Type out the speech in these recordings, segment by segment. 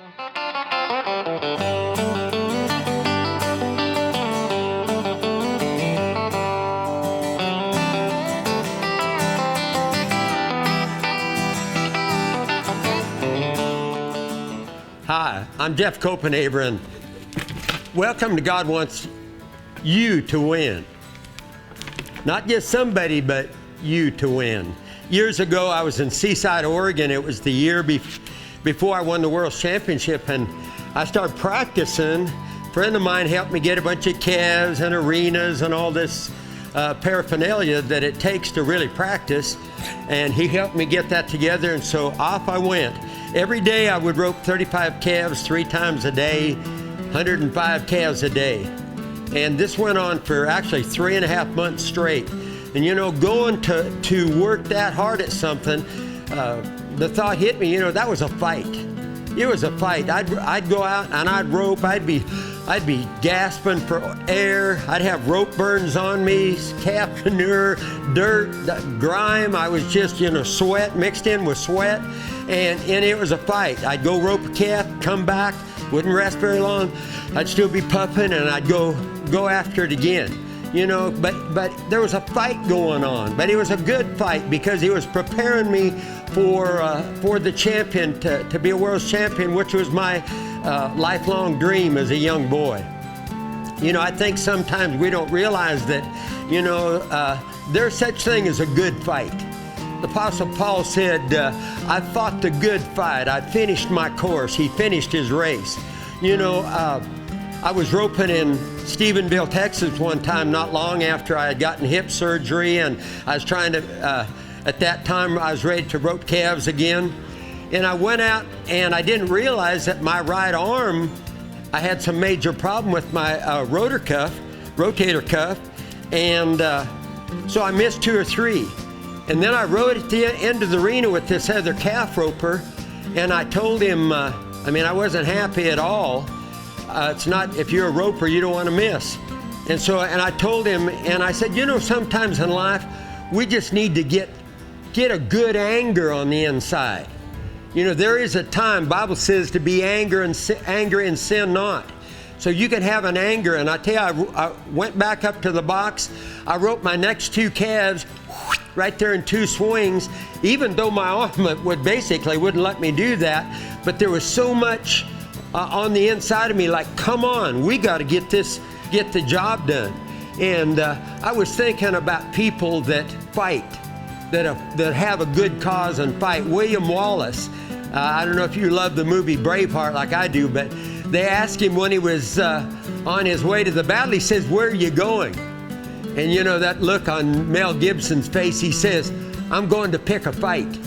Hi, I'm Jeff Copenhaver, and welcome to God Wants You to Win. Not just somebody, but you to win. Years ago, I was in Seaside, Oregon. It was the year before I won the World Championship, and I started practicing. A friend of mine helped me get a bunch of calves and arenas and all this paraphernalia that it takes to really practice, and he helped me get that together, and so off I went. Every day I would rope 35 calves 3 times a day, 105 calves a day. And this went on for actually 3.5 months straight. And you know, going to work that hard at something, the thought hit me, you know, that was a fight. It was a fight. I'd go out and I'd rope. I'd be gasping for air. I'd have rope burns on me, calf manure, dirt, grime. I was just, you know, sweat mixed in with sweat. And it was a fight. I'd go rope a calf, come back, wouldn't rest very long. I'd still be puffing, and I'd go after it again. You know, but there was a fight going on. But it was a good fight because he was preparing me for the champion, to be a world champion, which was my lifelong dream as a young boy. You know, I think sometimes we don't realize that, you know, there's such thing as a good fight. The Apostle Paul said, I fought the good fight. I finished my course. He finished his race. You know, I was roping in Stephenville, Texas one time not long after I had gotten hip surgery, and I was trying to, at that time I was ready to rope calves again. And I went out and I didn't realize that my right arm, I had some major problem with my rotator cuff, and so I missed 2 or 3. And then I rode at the end of the arena with this other calf roper, and I told him, I wasn't happy at all. It's not, if you're a roper, you don't want to miss. And I told him, and I said, you know, sometimes in life, we just need to get a good anger on the inside. You know, there is a time, Bible says, to be angry and sin not. So you can have an anger, and I tell you, I went back up to the box, I roped my next 2 calves, right there in 2 swings, even though my arm wouldn't let me do that, but there was so much on the inside of me, like, come on, we got to get the job done. And I was thinking about people that fight, that have a good cause and fight. William Wallace, I don't know if you love the movie Braveheart like I do, but they asked him when he was on his way to the battle, he says, where are you going? And you know that look on Mel Gibson's face, he says, I'm going to pick a fight.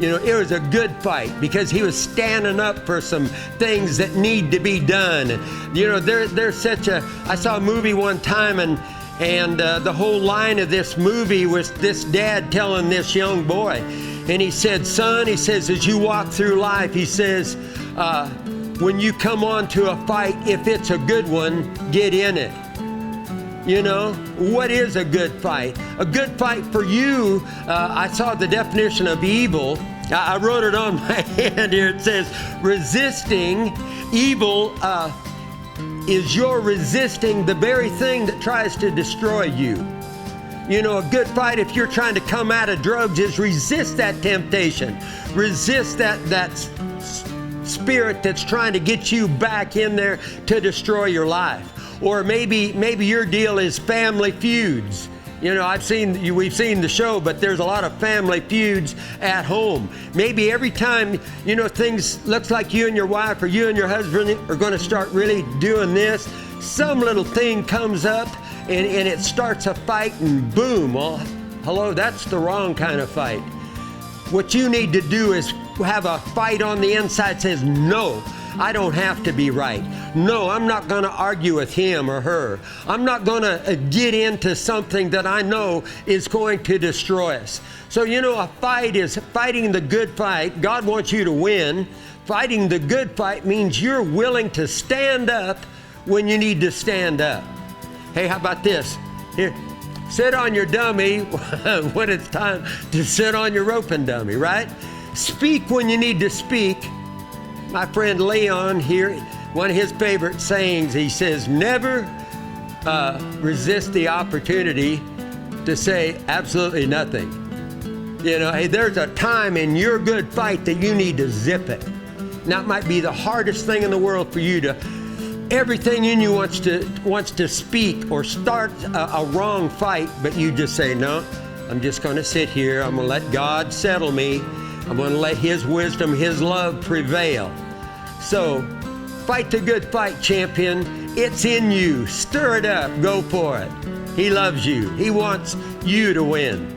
You know, it was a good fight because he was standing up for some things that need to be done. And, you know, there's such a, I saw a movie one time, and the whole line of this movie was this dad telling this young boy, and he said, son, he says, as you walk through life, he says, when you come on to a fight, if it's a good one, get in it. You know, what is a good fight? A good fight for you, I saw the definition of evil. I wrote it on my hand here. It says, resisting evil is your resisting the very thing that tries to destroy you. You know, a good fight, if you're trying to come out of drugs, is resist that temptation. Resist that spirit that's trying to get you back in there to destroy your life. Or maybe your deal is family feuds. You know, we've seen the show, but there's a lot of family feuds at home. Maybe every time, you know, things looks like you and your wife or you and your husband are going to start really doing this, some little thing comes up and it starts a fight, and boom, well, hello, that's the wrong kind of fight. What you need to do is have a fight on the inside that says, no, I don't have to be right. No, I'm not going to argue with him or her. I'm not going to get into something that I know is going to destroy us. So, you know, a fight is fighting the good fight. God wants you to win. Fighting the good fight means you're willing to stand up when you need to stand up. Hey, how about this? Here, sit on your dummy when it's time to sit on your roping dummy, right? Speak when you need to speak. My friend Leon here, one of his favorite sayings, he says, never resist the opportunity to say absolutely nothing. You know, hey, there's a time in your good fight that you need to zip it. Now, it might be the hardest thing in the world for you to, everything in you wants to speak or start a wrong fight, but you just say, no, I'm just going to sit here. I'm going to let God settle me. I'm going to let His wisdom, His love prevail. So, fight the good fight, champion. It's in you. Stir it up. Go for it. He loves you. He wants you to win.